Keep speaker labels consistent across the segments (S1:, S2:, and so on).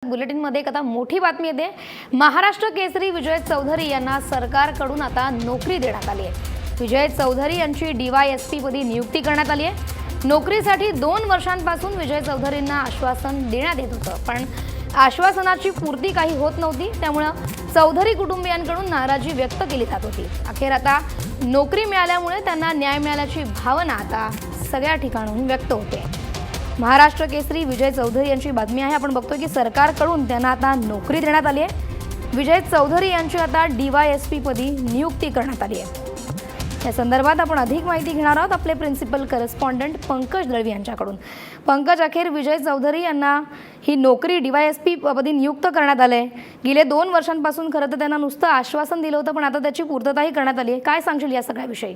S1: बुलेटिनमध्ये एक आता मोठी बातमी येते। महाराष्ट्र केसरी विजय चौधरी यांना सरकारकडून आता नोकरी देण्यात आली आहे। विजय चौधरी यांची डीवायएसपी पदी नियुक्ती करण्यात आली आहे। नोकरीसाठी 2 वर्षांपासून विजय चौधरींना आश्वासन देण्यात येत होतं, पण आश्वासनाची पूर्ती काही होत नव्हती। त्यामुळे चौधरी कुटुंबियांकडून नाराजी व्यक्त केली जात होती। अखेर आता नोकरी मिळाल्यामुळे त्यांना न्याय मिळाल्याची भावना आता सगळ्या ठिकाणून व्यक्त होते। महाराष्ट्र केसरी विजय चौधरी यांची बातमी आहे। आपण बघतोय की सरकारकडून त्यांना आता नोकरी देण्यात आली आहे। विजय चौधरी यांची आता डीवायएसपी पदी नियुक्ती करण्यात आली आहे। या संदर्भात आपण अधिक माहिती घेणार आहोत आपले प्रिन्सिपल करस्पॉन्डंट पंकज दळवी यांच्याकडून। पंकज, अखेर विजय चौधरी यांना ही नोकरी डीवायएसपी पदी नियुक्त करण्यात आले। गेले 2 वर्षांपासून खरं तर त्यांना नुसतं आश्वासन दिलं होतं, पण आता त्याची पूर्तताही करण्यात आली आहे। काय सांगशील या सगळ्याविषयी?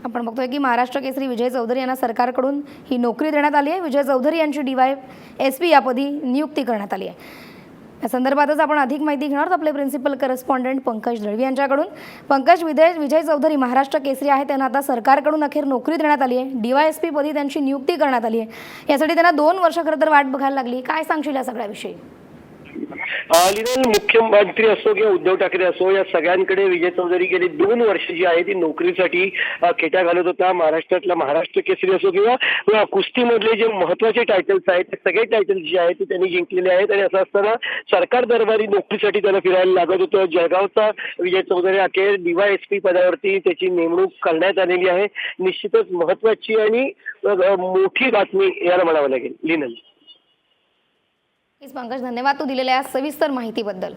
S1: आपण बघतोय की महाराष्ट्र केसरी विजय चौधरी यांना सरकारकडून ही नोकरी देण्यात आली आहे। विजय चौधरी यांची डीवायएसपी या पदी नियुक्ती करण्यात आली आहे। या संदर्भातच आपण अधिक माहिती घेणार आहोत आपले प्रिन्सिपल करस्पॉन्डंट पंकज दळवी यांच्याकडून। पंकज, विजय चौधरी महाराष्ट्र केसरी आहे, त्यांना आता सरकारकडून अखेर नोकरी देण्यात आली आहे। डीवायएसपी पदी त्यांची नियुक्ती करण्यात आली आहे। यासाठी त्यांना 2 वर्ष खरं तर वाट बघायला लागली। काय सांगशील या सगळ्याविषयी?
S2: मुख्यमंत्री असो किंवा उद्धव ठाकरे असो, या सगळ्यांकडे विजय चौधरी गेली 2 वर्ष जी आहे ती नोकरीसाठी खेटा घालत होता। महाराष्ट्रातला महाराष्ट्र केसरी असो किंवा कुस्तीमधले जे महत्त्वाचे टायटल्स आहेत ते सगळे टायटल्स जे आहेत ते त्यांनी जिंकलेले आहेत। आणि असं असताना सरकार दरबारी नोकरीसाठी त्याला फिरायला लागत होतं। जळगावचा विजय चौधरी अखेर डीवायएसपी पदावरती त्याची नेमणूक करण्यात आलेली आहे। निश्चितच महत्त्वाची आणि मोठी बातमी याला म्हणावं लागेल। लिनल
S1: पंकज, धन्यवाद तू दिलेल्या सविस्तर माहितीबद्दल।